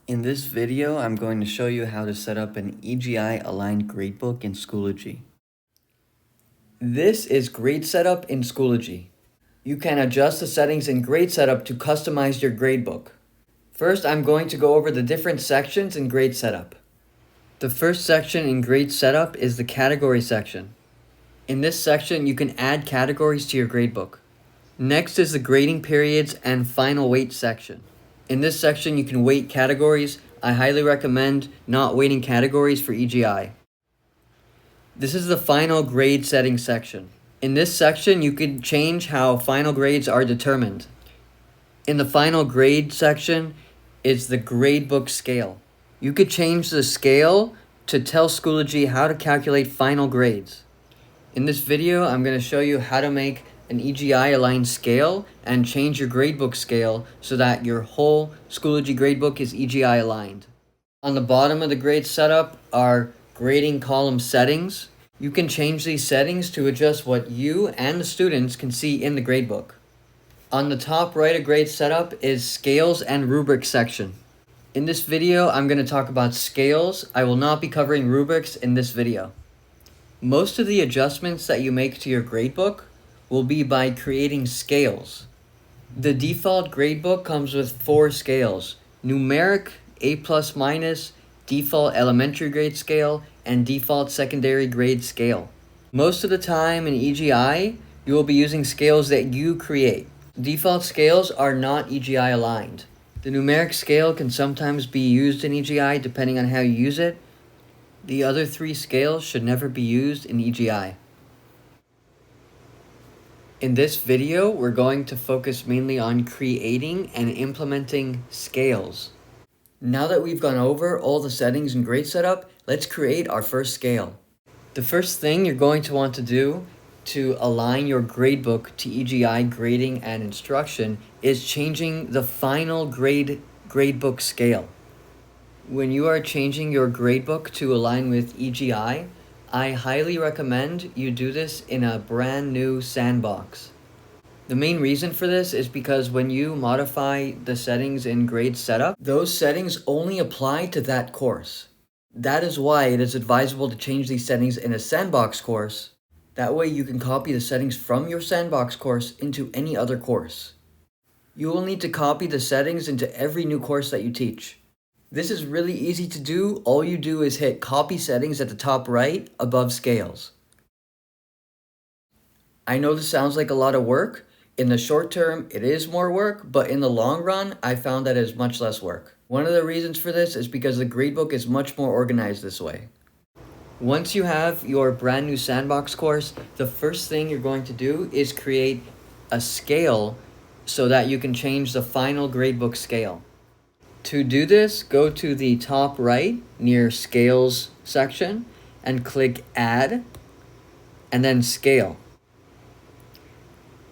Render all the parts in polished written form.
In this video, I'm going to show you how to set up an EEI-aligned gradebook in Schoology. This is Grade Setup in Schoology. You can adjust the settings in Grade Setup to customize your gradebook. First, I'm going to go over the different sections in Grade Setup. The first section in Grade Setup is the Category section. In this section, you can add categories to your gradebook. Next is the Grading Periods and Final Weight section. In this section, you can weight categories. I highly recommend not weighting categories for EGI. This is the Final Grade Setting section. In this section, you can change how final grades are determined. In the Final Grade section is the Gradebook scale. You could change the scale to tell Schoology how to calculate final grades. In this video, I'm going to show you how to make an EEI-aligned scale and change your gradebook scale so that your whole Schoology gradebook is EEI-aligned. On the bottom of the grade setup are grading column settings. You can change these settings to adjust what you and the students can see in the gradebook. On the top right of grade setup is scales and rubrics section. In this video, I'm going to talk about scales. I will not be covering rubrics in this video. Most of the adjustments that you make to your gradebook will be by creating scales. The default gradebook comes with 4 scales: numeric, A+-, default elementary grade scale, and default secondary grade scale. Most of the time in EGI, you will be using scales that you create. Default scales are not EGI aligned. The numeric scale can sometimes be used in EGI depending on how you use it. The other 3 scales should never be used in EGI. In this video, we're going to focus mainly on creating and implementing scales. Now that we've gone over all the settings in Grade Setup, let's create our first scale. The first thing you're going to want to do to align your gradebook to EGI grading and instruction is changing the final gradebook scale. When you are changing your gradebook to align with EGI, I highly recommend you do this in a brand new sandbox. The main reason for this is because when you modify the settings in Grade Setup, those settings only apply to that course. That is why it is advisable to change these settings in a sandbox course. That way you can copy the settings from your sandbox course into any other course. You will need to copy the settings into every new course that you teach. This is really easy to do. All you do is hit copy settings at the top right above scales. I know this sounds like a lot of work. In the short term, it is more work, but in the long run, I found that it is much less work. One of the reasons for this is because the gradebook is much more organized this way. Once you have your brand new sandbox course, the first thing you're going to do is create a scale so that you can change the final gradebook scale. To do this, go to the top right near Scales section and click Add, and then Scale.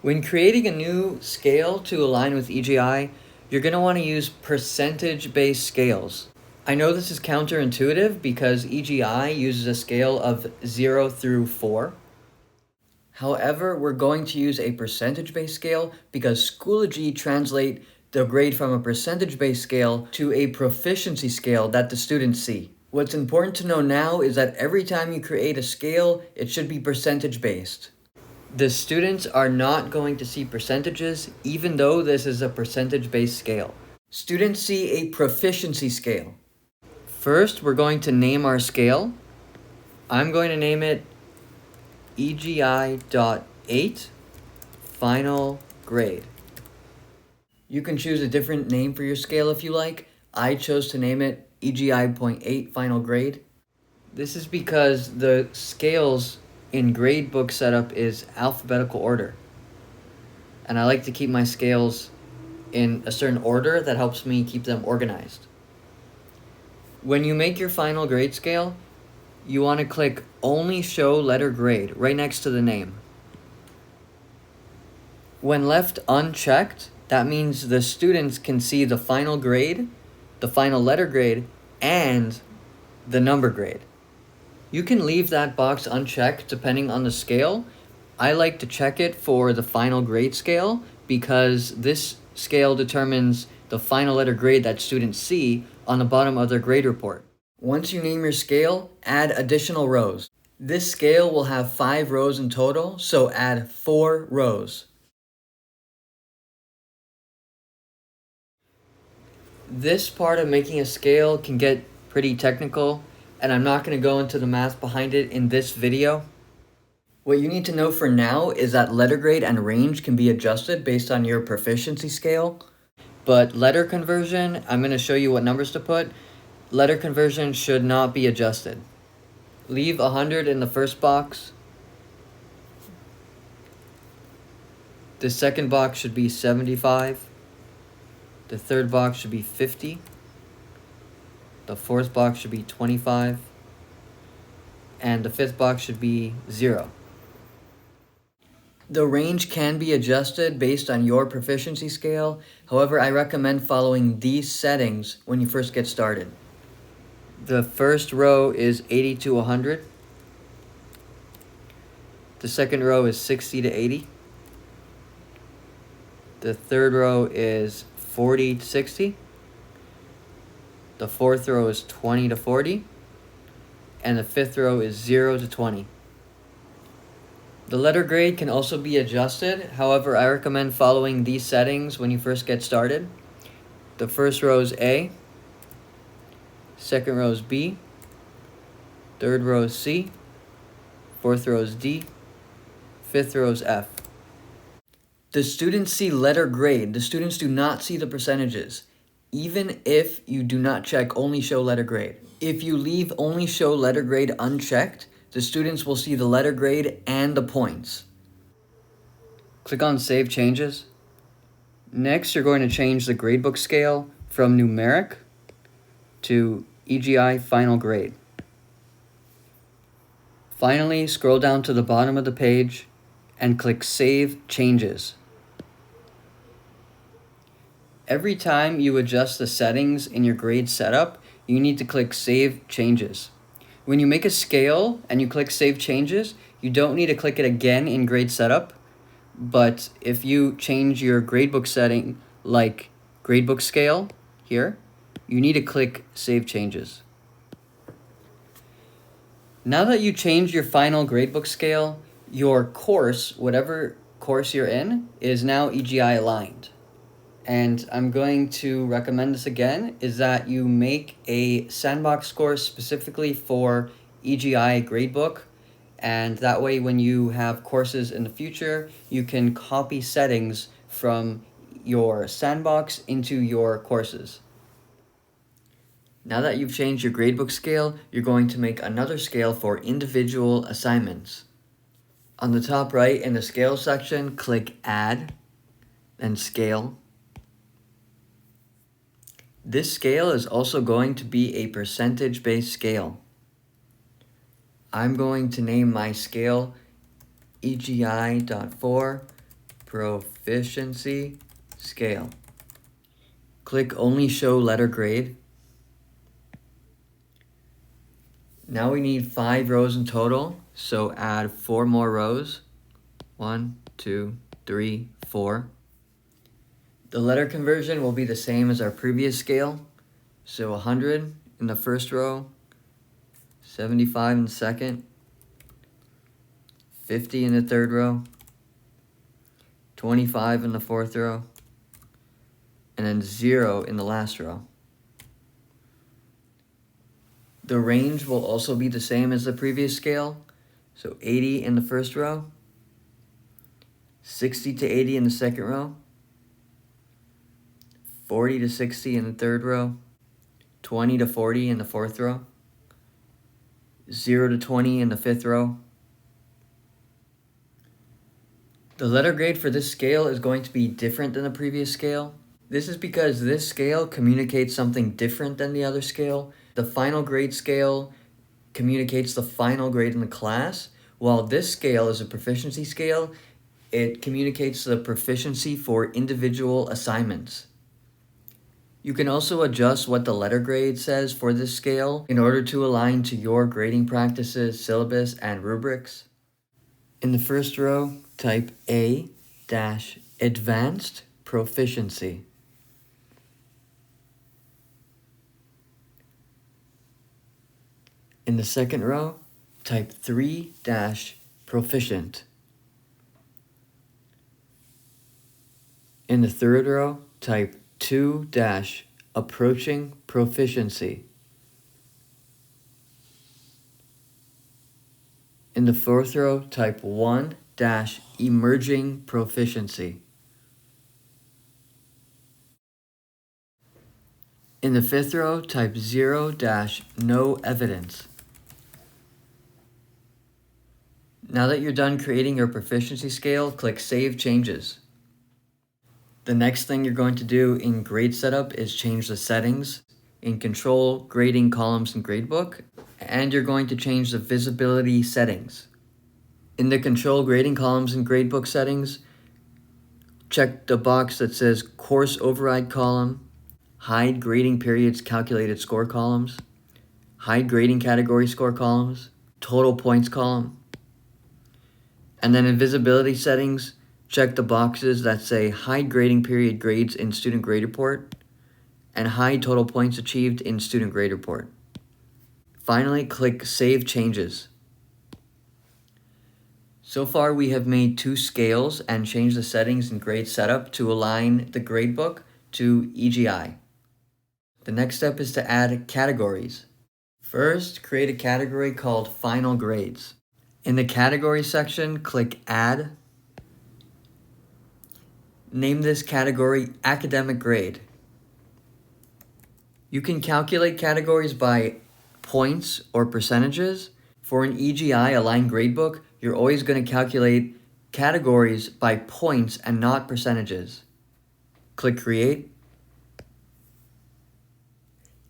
When creating a new scale to align with EGI, you're going to want to use percentage-based scales. I know this is counterintuitive because EGI uses a scale of 0 through 4. However, we're going to use a percentage-based scale because Schoology translate the grade from a percentage-based scale to a proficiency scale that the students see. What's important to know now is that every time you create a scale, it should be percentage-based. The students are not going to see percentages, even though this is a percentage-based scale. Students see a proficiency scale. First, we're going to name our scale. I'm going to name it EGI.8 Final Grade. You can choose a different name for your scale if you like. I chose to name it EGI.8 Final Grade. This is because the scales in gradebook setup is alphabetical order. And I like to keep my scales in a certain order that helps me keep them organized. When you make your final grade scale, you want to click Only Show Letter Grade right next to the name. When left unchecked, that means the students can see the final grade, the final letter grade, and the number grade. You can leave that box unchecked depending on the scale. I like to check it for the final grade scale because this scale determines the final letter grade that students see on the bottom of their grade report. Once you name your scale, add additional rows. This scale will have 5 rows in total, so add 4 rows. This part of making a scale can get pretty technical, and I'm not going to go into the math behind it in this video. What you need to know for now is that letter grade and range can be adjusted based on your proficiency scale. But letter conversion, I'm going to show you what numbers to put. Letter conversion should not be adjusted. Leave 100 in the first box. The second box should be 75. The third box should be 50. The fourth box should be 25. And the fifth box should be 0. The range can be adjusted based on your proficiency scale. However, I recommend following these settings when you first get started. The first row is 80 to 100. The second row is 60 to 80. The third row is 40 to 60. The fourth row is 20 to 40. And the fifth row is 0 to 20. The letter grade can also be adjusted. However, I recommend following these settings when you first get started. The first row is A. Second row is B. Third row is C. Fourth row is D. Fifth row is F. The students see letter grade. The students do not see the percentages, even if you do not check only show letter grade. If you leave only show letter grade unchecked, the students will see the letter grade and the points. Click on Save Changes. Next, you're going to change the gradebook scale from numeric to EEI final grade. Finally, scroll down to the bottom of the page and click Save Changes. Every time you adjust the settings in your grade setup, you need to click Save Changes. When you make a scale and you click Save Changes, you don't need to click it again in grade setup. But if you change your gradebook setting, like gradebook scale here, you need to click Save Changes. Now that you changed your final gradebook scale, your course, whatever course you're in, is now EEI aligned. And I'm going to recommend this again, is that you make a sandbox course specifically for EEI gradebook. And that way, when you have courses in the future, you can copy settings from your sandbox into your courses. Now that you've changed your gradebook scale, you're going to make another scale for individual assignments. On the top right in the scale section, click Add, then Scale. This scale is also going to be a percentage-based scale. I'm going to name my scale EEI.4 Proficiency Scale. Click Only Show Letter Grade. Now we need 5 rows in total, so add 4 more rows. 1, 2, 3, 4. The letter conversion will be the same as our previous scale. So 100 in the first row, 75 in the second, 50 in the third row, 25 in the fourth row, and then 0 in the last row. The range will also be the same as the previous scale. So 80 in the first row, 60 to 80 in the second row, 40 to 60 in the third row, 20 to 40 in the fourth row, 0 to 20 in the fifth row. The letter grade for this scale is going to be different than the previous scale. This is because this scale communicates something different than the other scale. The final grade scale communicates the final grade in the class, while this scale is a proficiency scale. It communicates the proficiency for individual assignments. You can also adjust what the letter grade says for this scale in order to align to your grading practices, syllabus, and rubrics. In the first row, type A-Advanced Proficiency. In the second row, type 3-proficient. In the third row, type 2-approaching proficiency. In the fourth row, type 1-emerging proficiency. In the fifth row, type 0-no evidence. Now that you're done creating your proficiency scale, click Save Changes. The next thing you're going to do in Grade Setup is change the settings in Control, Grading Columns, and Gradebook, and you're going to change the visibility settings. In the Control, Grading Columns, and Gradebook settings, check the box that says Course Override column, hide grading periods calculated score columns, hide grading category score columns, total points column. And then in visibility settings, check the boxes that say hide grading period grades in student grade report and hide total points achieved in student grade report. Finally, click Save Changes. So far, we have made 2 scales and changed the settings in Grade Setup to align the gradebook to EGI. The next step is to add categories. First, create a category called Final Grades. In the Category section, click Add. Name this category Academic Grade. You can calculate categories by points or percentages. For an EEI-aligned gradebook, you're always going to calculate categories by points and not percentages. Click Create.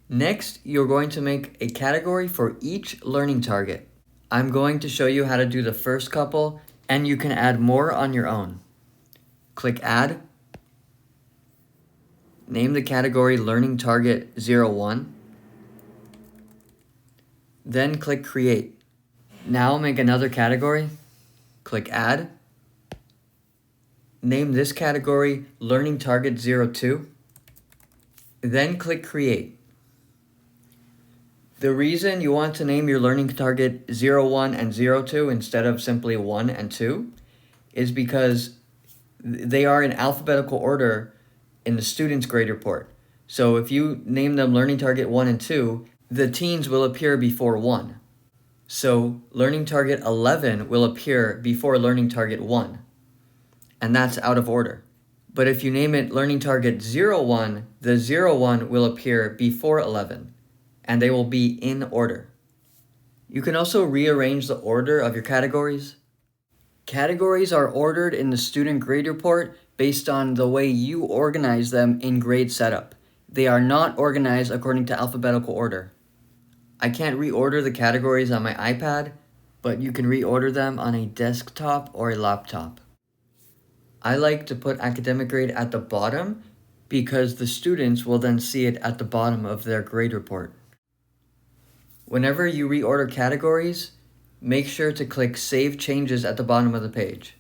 Next, you're going to make a category for each learning target. I'm going to show you how to do the first couple, and you can add more on your own. Click Add. Name the category Learning Target 01. Then click Create. Now make another category. Click Add. Name this category Learning Target 02. Then click Create. The reason you want to name your learning target 01 and 02 instead of simply 1 and 2 is because they are in alphabetical order in the student's grade report. So if you name them learning target 1 and 2, the teens will appear before 1. So learning target 11 will appear before learning target 1. And that's out of order. But if you name it learning target 01, the 01 will appear before 11. And they will be in order. You can also rearrange the order of your categories. Categories are ordered in the student grade report based on the way you organize them in Grade Setup. They are not organized according to alphabetical order. I can't reorder the categories on my iPad, but you can reorder them on a desktop or a laptop. I like to put academic grade at the bottom because the students will then see it at the bottom of their grade report. Whenever you reorder categories, make sure to click Save Changes at the bottom of the page.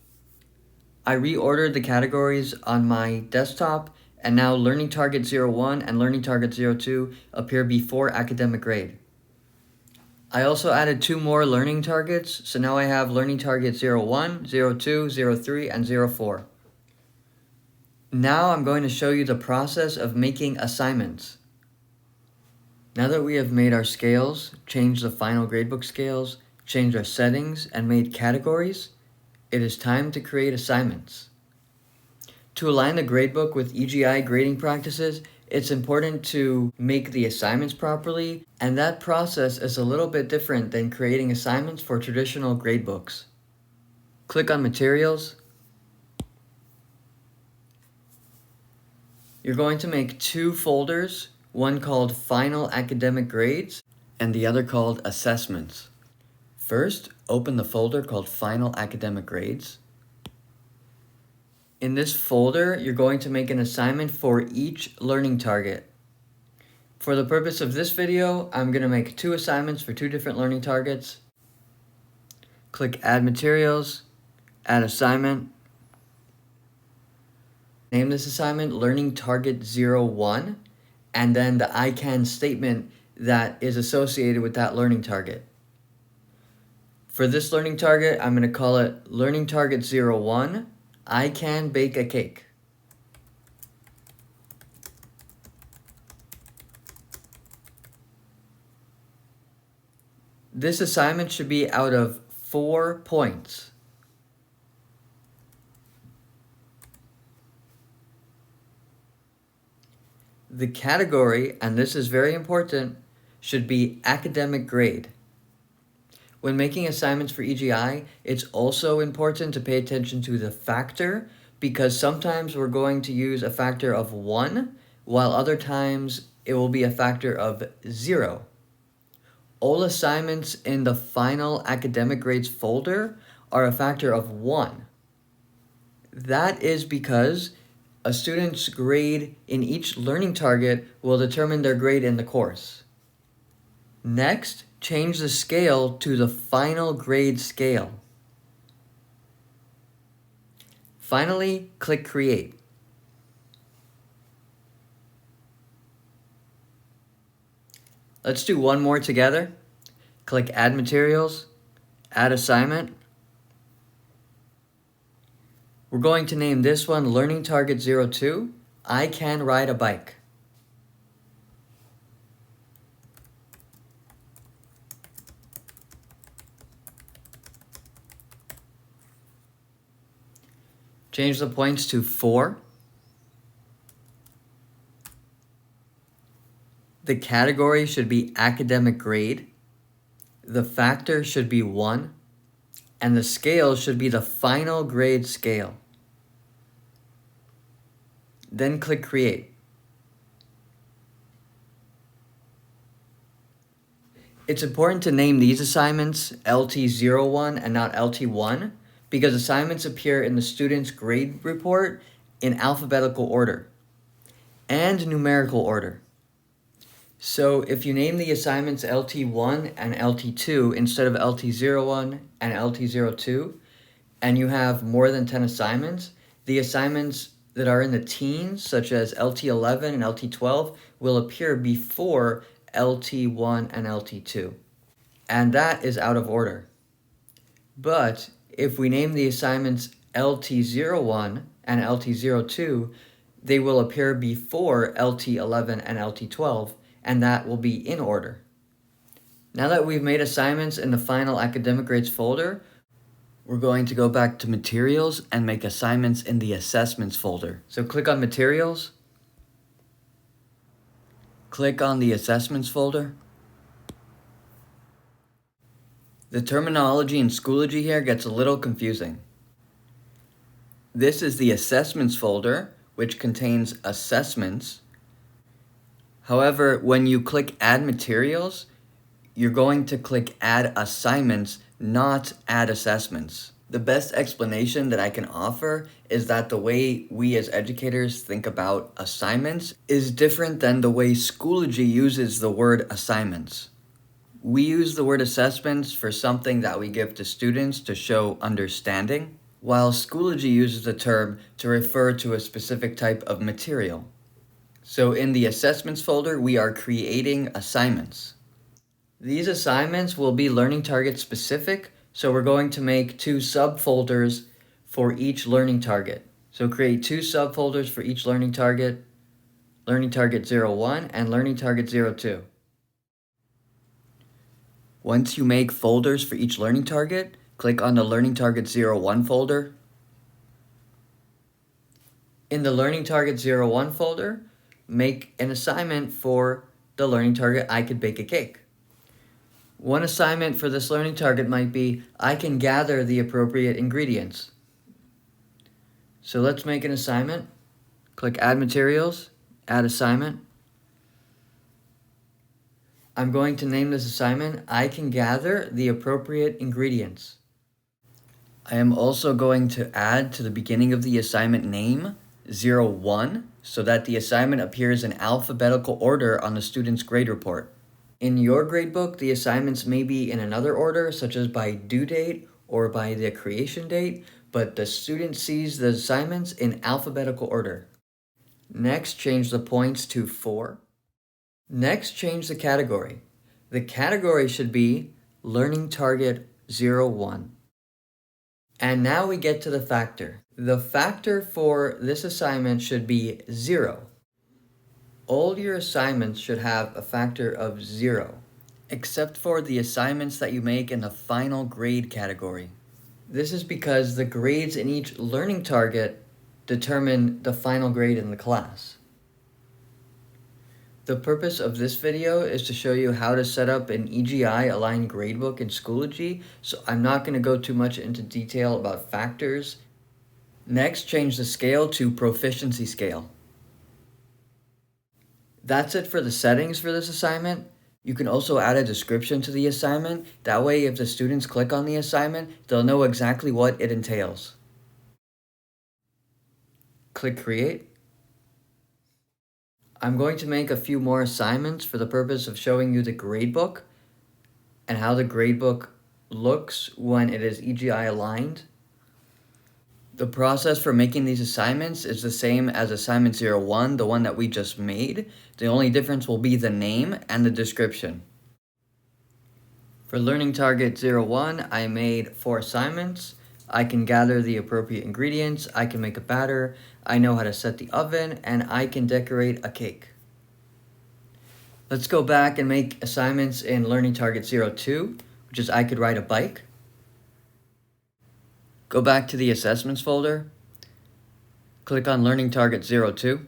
I reordered the categories on my desktop, and now Learning Target 01 and Learning Target 02 appear before academic grade. I also added 2 more learning targets, so now I have Learning Target 01, 02, 03, and 04. Now I'm going to show you the process of making assignments. Now that we have made our scales, changed the final gradebook scales, changed our settings, and made categories, it is time to create assignments. To align the gradebook with EGI grading practices, it's important to make the assignments properly, and that process is a little bit different than creating assignments for traditional gradebooks. Click on Materials. You're going to make 2 folders, one called Final Academic Grades and the other called Assessments. First, open the folder called Final Academic Grades. In this folder, you're going to make an assignment for each learning target. For the purpose of this video, I'm going to make 2 assignments for 2 different learning targets. Click Add Materials, Add Assignment. Name this assignment Learning Target 01, and then the I can statement that is associated with that learning target. For this learning target, I'm going to call it Learning Target 01, I can bake a cake. This assignment should be out of 4 points. The category, and this is very important, should be academic grade. When making assignments for EGI, it's also important to pay attention to the factor, because sometimes we're going to use a factor of 1, while other times it will be a factor of 0. All assignments in the final academic grades folder are a factor of 1. That is because a student's grade in each learning target will determine their grade in the course. Next, change the scale to the final grade scale. Finally, click Create. Let's do one more together. Click Add Materials, Add Assignment. We're going to name this one Learning Target 02, I Can Ride a Bike. Change the points to 4. The category should be academic grade. The factor should be 1. And the scale should be the final grade scale. Then click Create. It's important to name these assignments LT01 and not LT1 because assignments appear in the student's grade report in alphabetical order and numerical order. So if you name the assignments LT1 and LT2 instead of LT01 and LT02, and you have more than 10 assignments, the assignments that are in the teens, such as LT11 and LT12, will appear before LT1 and LT2. And that is out of order. But if we name the assignments LT01 and LT02, they will appear before LT11 and LT12, and that will be in order. Now that we've made assignments in the final academic grades folder, we're going to go back to Materials and make assignments in the Assessments folder. So click on Materials, click on the Assessments folder. The terminology in Schoology here gets a little confusing. This is the Assessments folder, which contains assessments. However, when you click Add Materials, you're going to click Add Assignments, not Add Assessments. The best explanation that I can offer is that the way we as educators think about assignments is different than the way Schoology uses the word assignments. We use the word assessments for something that we give to students to show understanding, while Schoology uses the term to refer to a specific type of material. So in the Assessments folder, we are creating assignments. These assignments will be learning target specific, so we're going to make 2 subfolders for each learning target. So create 2 subfolders for each learning target 01 and Learning Target 02. Once you make folders for each learning target, click on the Learning Target 01 folder. In the Learning Target 01 folder, make an assignment for the learning target I could bake a cake. One assignment for this learning target might be I can gather the appropriate ingredients. So let's make an assignment. Click Add Materials, Add Assignment. I'm going to name this assignment I can gather the appropriate ingredients. I am also going to add to the beginning of the assignment name 01 so that the assignment appears in alphabetical order on the student's grade report. In your gradebook, the assignments may be in another order, such as by due date or by the creation date, but the student sees the assignments in alphabetical order. Next, change the points to 4. Next, change the category. The category should be Learning Target 0, 1. And now we get to the factor. The factor for this assignment should be 0. All your assignments should have a factor of 0, except for the assignments that you make in the final grade category. This is because the grades in each learning target determine the final grade in the class. The purpose of this video is to show you how to set up an EEI-aligned gradebook in Schoology, so I'm not going to go too much into detail about factors. Next, change the scale to proficiency scale. That's it for the settings for this assignment. You can also add a description to the assignment. That way, if the students click on the assignment, they'll know exactly what it entails. Click Create. I'm going to make a few more assignments for the purpose of showing you the gradebook and how the gradebook looks when it is EEI aligned. The process for making these assignments is the same as assignment 01, the one that we just made. The only difference will be the name and the description. For learning target 01, I made 4 assignments. I can gather the appropriate ingredients, I can make a batter, I know how to set the oven, and I can decorate a cake. Let's go back and make assignments in learning target 02, which is I could ride a bike. Go back to the assessments folder, click on learning target 02.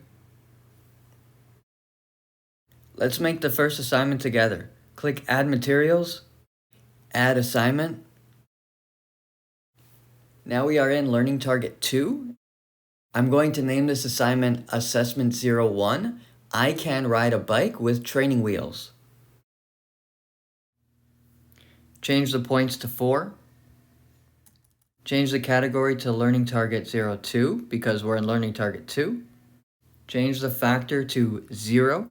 Let's make the first assignment together. Click add materials, add assignment. Now we are in learning target 2. I'm going to name this assignment assessment 01. I can ride a bike with training wheels. Change the points to 4. Change the category to learning target 02 because we're in learning target 2. Change the factor to 0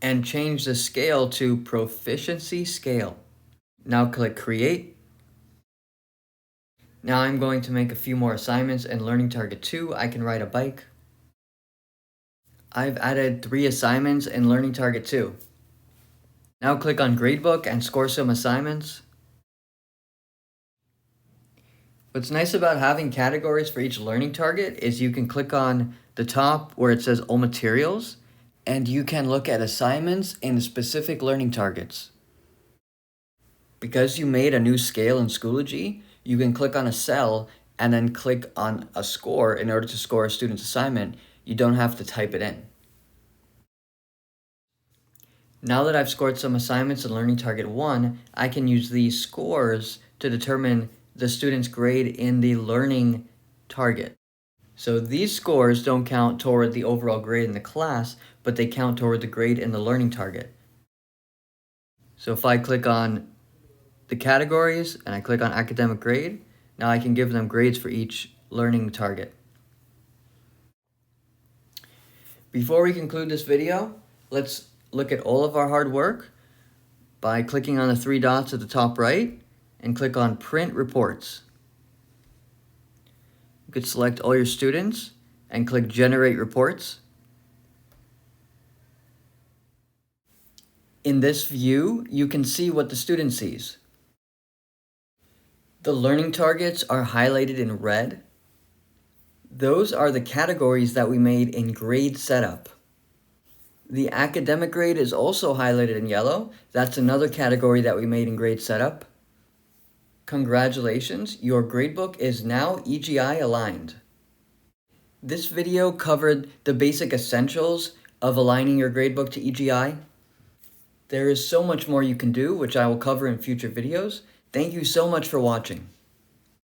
and change the scale to proficiency scale. Now click Create. Now I'm going to make a few more assignments in learning target 2. I can ride a bike. I've added 3 assignments in learning target 2. Now click on Gradebook and score some assignments. What's nice about having categories for each learning target is you can click on the top where it says All Materials, and you can look at assignments in specific learning targets. Because you made a new scale in Schoology, you can click on a cell and then click on a score in order to score a student's assignment. You don't have to type it in. Now that I've scored some assignments in learning target 1, I can use these scores to determine the student's grade in the learning target. So these scores don't count toward the overall grade in the class, but they count toward the grade in the learning target. So if I click on the categories and I click on academic grade, now I can give them grades for each learning target. Before we conclude this video, let's look at all of our hard work by clicking on the 3 dots at the top right and click on Print Reports. You could select all your students and click Generate Reports. In this view, you can see what the student sees. The learning targets are highlighted in red. Those are the categories that we made in Grade Setup. The academic grade is also highlighted in yellow. That's another category that we made in Grade Setup. Congratulations, your gradebook is now EEI aligned. This video covered the basic essentials of aligning your gradebook to EEI. There is so much more you can do, which I will cover in future videos. Thank you so much for watching.